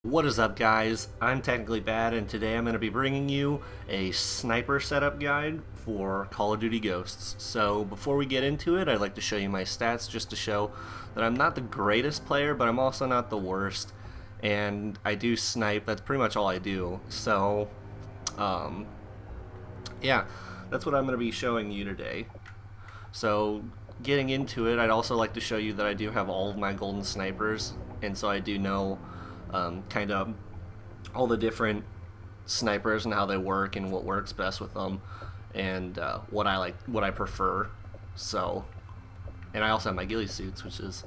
What is up, guys? I'm Technically Bad, and today I'm going to be bringing you a sniper setup guide for Call of Duty Ghosts. So before we get into it, I'd like to show you my stats just to show that I'm not the greatest player, but I'm also not the worst. And I do snipe, that's pretty much all I do. So, yeah, that's what I'm going to be showing you today. So getting into it, I'd also like to show you that I do have all of my golden snipers, and so I do know kind of all the different snipers and how they work and what works best with them, and what I prefer. So, and I also have my ghillie suits, which is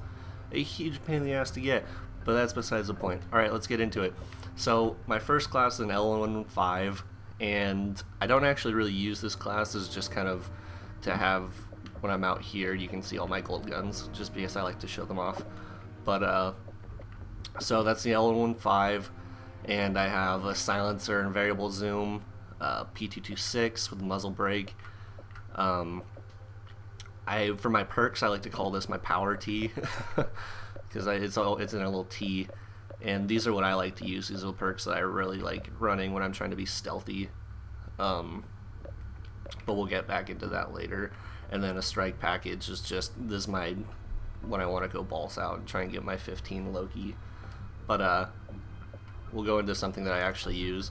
a huge pain in the ass to get, but that's besides the point. All right, let's get into it. So my first class is an L15, and I don't actually really use this class. It's just kind of to have when I'm out here, you can see all my gold guns, just because I like to show them off. But so that's the L15, and I have a silencer and variable zoom, P226 with muzzle brake. For my perks, I like to call this my power T, because it's in a little T, and these are what I like to use. These are the perks that I really like running when I'm trying to be stealthy. But we'll get back into that later. And then a strike package is just this is my when I want to go balls out and try and get my 15 Loki. But we'll go into something that I actually use.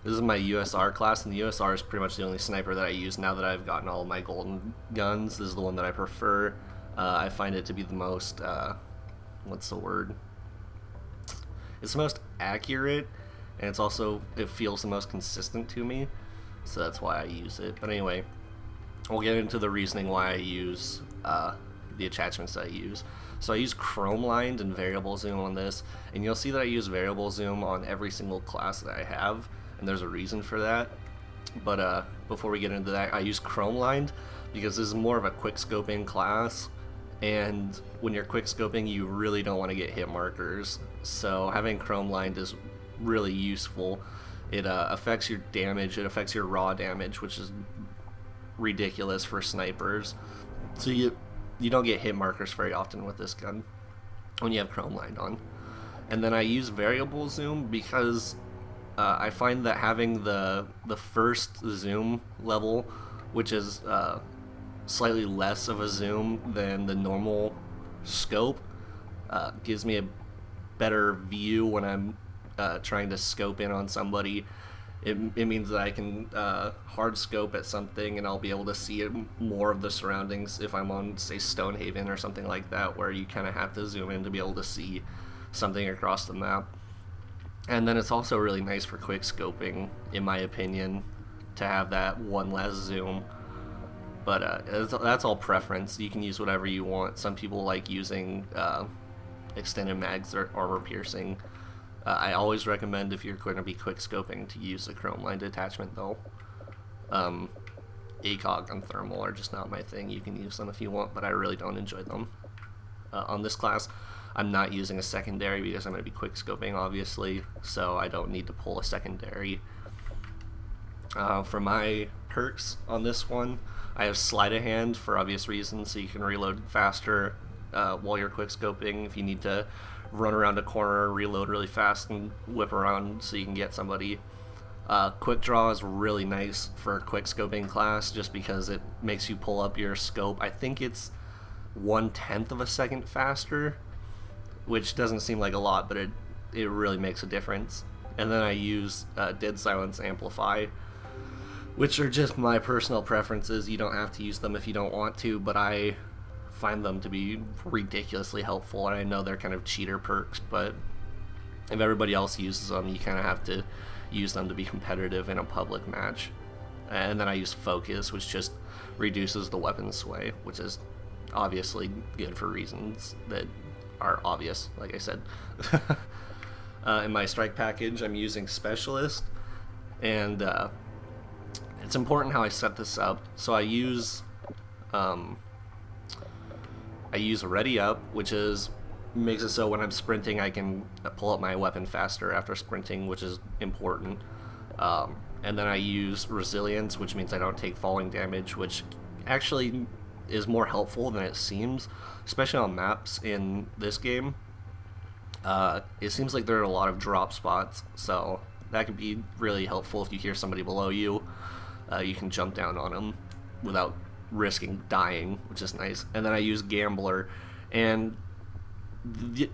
This is my USR class, and the USR is pretty much the only sniper that I use now that I've gotten all of my golden guns. This is the one that I prefer. I find it to be the most, what's the word? It's the most accurate, and it feels the most consistent to me, so that's why I use it. But anyway, we'll get into the reasoning why I use the attachments that I use. So I use chrome lined and variable zoom on this, and you'll see that I use variable zoom on every single class that I have, and there's a reason for that. But before we get into that, I use chrome lined because this is more of a quick scoping class, and when you're quick scoping, you really don't want to get hit markers. So having chrome lined is really useful. It affects your damage, it affects your raw damage, which is ridiculous for snipers. So you don't get hit markers very often with this gun when you have chrome lined on. And then I use variable zoom because I find that having the first zoom level, which is slightly less of a zoom than the normal scope, gives me a better view when I'm trying to scope in on somebody. It means that I can hard scope at something, and I'll be able to see more of the surroundings if I'm on, say, Stonehaven or something like that, where you kind of have to zoom in to be able to see something across the map. And then it's also really nice for quick scoping, in my opinion, to have that one less zoom. But that's all preference. You can use whatever you want. Some people like using extended mags or armor piercing. I always recommend, if you're going to be quick scoping, to use the chrome lined attachment though. ACOG and thermal are just not my thing. You can use them if you want, but I really don't enjoy them. On this class, I'm not using a secondary because I'm going to be quick scoping, obviously, so I don't need to pull a secondary. For my perks on this one, I have sleight of hand for obvious reasons, so you can reload faster while you're quick scoping if you need to run around a corner, reload really fast, and whip around so you can get somebody. Quick draw is really nice for a quick scoping class just because it makes you pull up your scope. I think it's 1/10 of a second faster, which doesn't seem like a lot, but it really makes a difference. And then I use dead silence amplify, which are just my personal preferences. You don't have to use them if you don't want to, but I find them to be ridiculously helpful, and I know they're kind of cheater perks, but if everybody else uses them, you kind of have to use them to be competitive in a public match. And then I use focus, which just reduces the weapon sway, which is obviously good for reasons that are obvious, like I said. In my strike package, I'm using specialist, and it's important how I set this up. So I use ready up, which makes it so when I'm sprinting I can pull up my weapon faster after sprinting, which is important. And then I use resilience, which means I don't take falling damage, which actually is more helpful than it seems, especially on maps in this game. It seems like there are a lot of drop spots, so that could be really helpful if you hear somebody below you. You can jump down on them without risking dying, which is nice. And then I use Gambler, and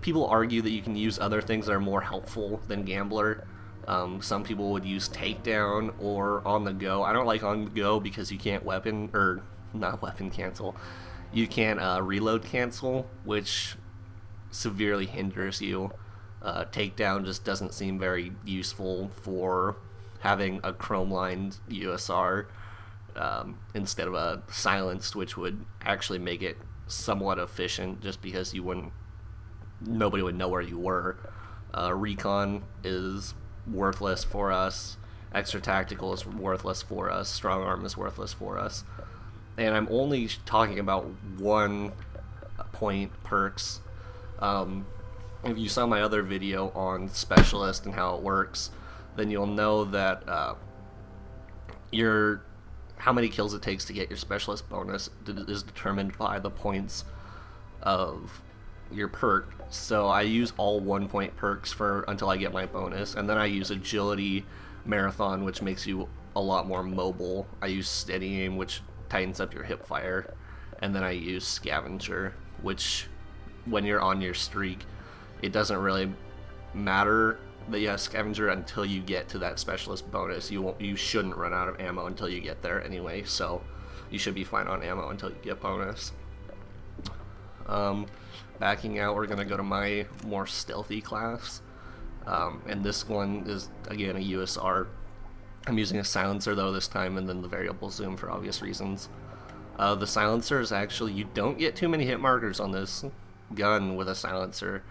people argue that you can use other things that are more helpful than Gambler. Some people would use Takedown or On the Go. I don't like On the Go because you can't not weapon cancel. You can't reload cancel, which severely hinders you. Takedown just doesn't seem very useful for having a chrome-lined USR instead of a silenced, which would actually make it somewhat efficient just because nobody would know where you were. Recon is worthless for us. Extra tactical is worthless for us. Strong arm is worthless for us. And I'm only talking about 1 point perks. If you saw my other video on Specialist and how it works, then you'll know that how many kills it takes to get your Specialist bonus is determined by the points of your perk. So I use all 1 point perks until I get my bonus, and then I use Agility, Marathon, which makes you a lot more mobile. I use Steady Aim, which tightens up your hip fire, and then I use Scavenger, which when you're on your streak, it doesn't really matter that you have Scavenger until you get to that Specialist bonus. You shouldn't run out of ammo until you get there anyway, so you should be fine on ammo until you get bonus. Backing out, we're gonna go to my more stealthy class, and this one is again a USR. I'm using a silencer though this time, and then the variable zoom for obvious reasons. The silencer is actually, you don't get too many hit markers on this gun with a silencer.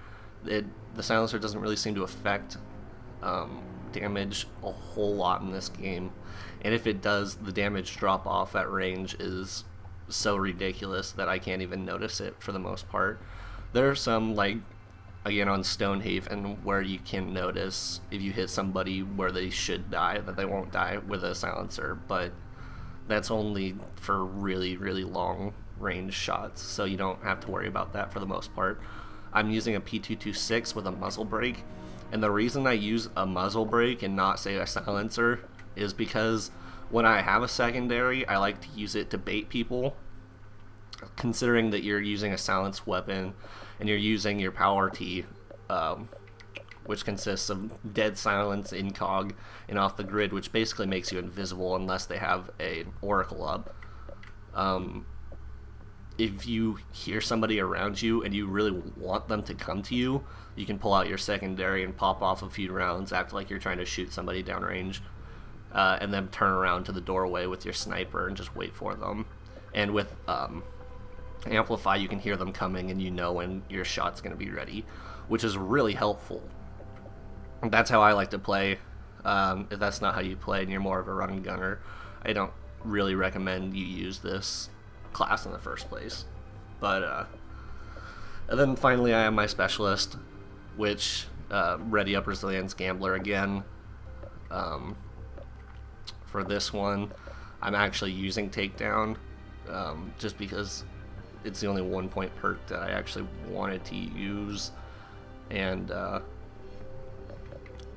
The silencer doesn't really seem to affect damage a whole lot in this game, and if it does, the damage drop off at range is so ridiculous that I can't even notice it for the most part. There are some, like again on Stonehaven, where you can notice if you hit somebody where they should die that they won't die with a silencer, but that's only for really, really long range shots, so you don't have to worry about that for the most part. I'm using a P226 with a muzzle brake, and the reason I use a muzzle brake and not, say, a silencer is because when I have a secondary, I like to use it to bait people. Considering that you're using a silenced weapon and you're using your power T, which consists of dead silence, incog, and off the grid, which basically makes you invisible unless they have an oracle up. If you hear somebody around you and you really want them to come to you, you can pull out your secondary and pop off a few rounds, act like you're trying to shoot somebody downrange, and then turn around to the doorway with your sniper and just wait for them. And with Amplify, you can hear them coming and you know when your shot's going to be ready, which is really helpful. That's how I like to play. If that's not how you play and you're more of a run gunner, I don't really recommend you use this class in the first place. But and then finally I have my Specialist, which Ready Up Resilience Gambler again. For this one, I'm actually using Takedown, just because it's the only 1 point perk that I actually wanted to use, and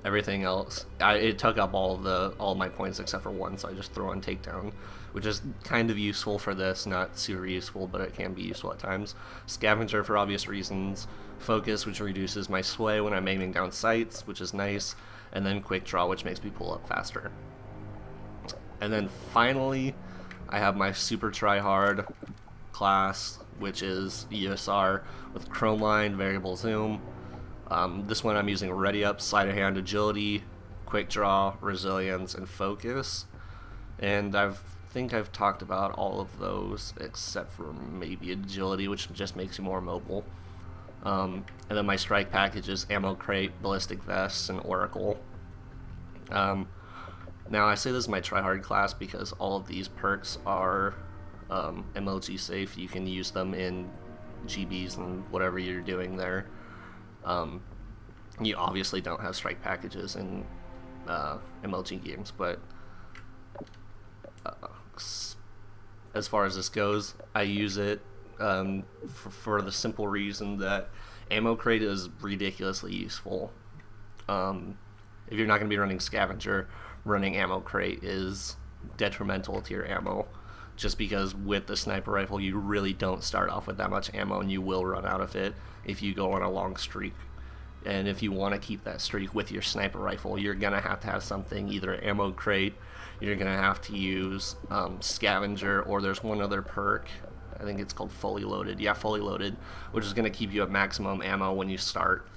everything else, it took up all my points except for one, so I just throw on Takedown, which is kind of useful for this, not super useful, but it can be useful at times. Scavenger for obvious reasons, Focus, which reduces my sway when I'm aiming down sights, which is nice, and then Quick Draw, which makes me pull up faster. And then finally, I have my Super Tryhard class, which is ESR with Chrome Line, Variable Zoom. This one I'm using Ready Up, Sleight of Hand, Agility, Quick Draw, Resilience, and Focus. And I think I've talked about all of those except for maybe Agility, which just makes you more mobile. And then my strike package is Ammo Crate, Ballistic Vests, and Oracle. Now I say this is my tryhard class because all of these perks are MLG safe. You can use them in GBs and whatever you're doing there. You obviously don't have strike packages in MLG games, but as far as this goes, I use it for the simple reason that Ammo crate is ridiculously useful. If you're not going to be running scavenger, running ammo crate is detrimental to your ammo, just because with the sniper rifle you really don't start off with that much ammo, and you will run out of it if you go on a long streak. And if you want to keep that streak with your sniper rifle, you're going to have something, either ammo crate, you're going to have to use scavenger, or there's one other perk, I think it's called fully loaded. Yeah, fully loaded, which is going to keep you at maximum ammo when you start,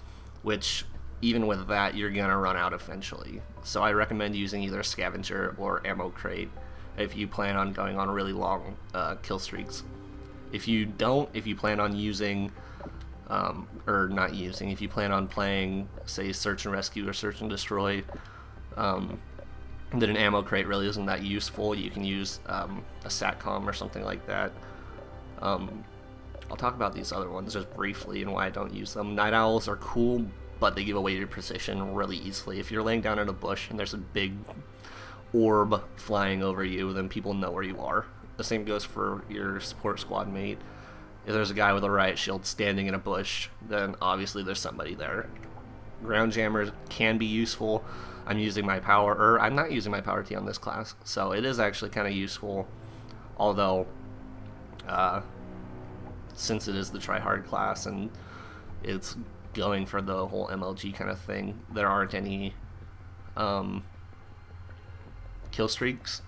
which even with that, you're going to run out eventually. So I recommend using either scavenger or ammo crate if you plan on going on really long kill streaks. If you plan on using, if you plan on playing, say, search and rescue or search and destroy, then an ammo crate really isn't that useful. You can use a SATCOM or something like that. I'll talk about these other ones just briefly and why I don't use them. Night owls are cool, but they give away your position really easily. If you're laying down in a bush and there's a big orb flying over you, then people know where you are. The same goes for your support squad mate. If there's a guy with a riot shield standing in a bush, then obviously there's somebody there. Ground jammers can be useful. I'm not using my power T on this class, so it is actually kind of useful, although since it is the try-hard class and it's going for the whole MLG kind of thing, there aren't any kill streaks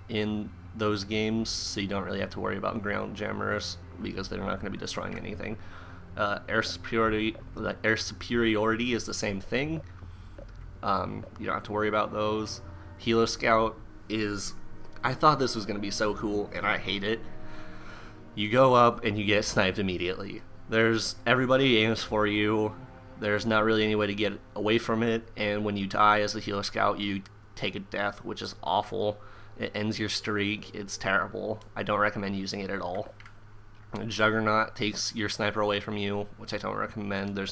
in those games, so you don't really have to worry about ground jammers because they're not going to be destroying anything. Air superiority is the same thing. You don't have to worry about those. Helo Scout is, I thought this was going to be so cool, and I hate it. You go up and you get sniped immediately. Everybody aims for you. There's not really any way to get away from it, and when you die as a Helo Scout, you take a death, which is awful. It ends your streak. It's terrible. I don't recommend using it at all. Juggernaut takes your sniper away from you, which I don't recommend. If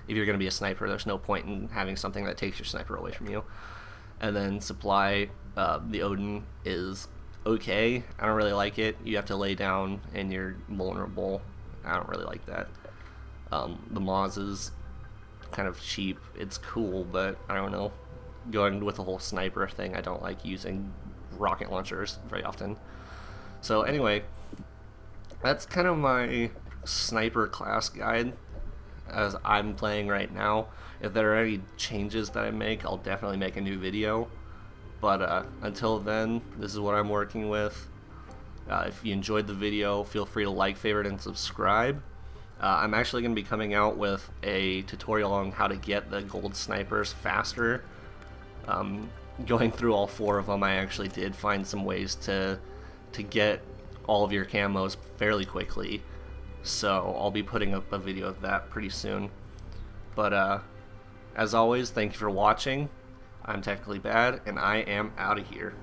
you're going to be a sniper, there's no point in having something that takes your sniper away from you. And then Supply, the Odin, is okay. I don't really like it. You have to lay down and you're vulnerable. I don't really like that. The Moz is kind of cheap. It's cool, but I don't know. Going with the whole sniper thing, I don't like using rocket launchers very often. So anyway, that's kind of my sniper class guide as I'm playing right now. If there are any changes that I make, I'll definitely make a new video. But until then, this is what I'm working with. If you enjoyed the video, feel free to like, favorite, and subscribe. I'm actually going to be coming out with a tutorial on how to get the gold snipers faster. Going through all 4 of them, I actually did find some ways to get all of your camos fairly quickly. So I'll be putting up a video of that pretty soon. But as always, thank you for watching. I'm TechnicallyBad, and I am out of here.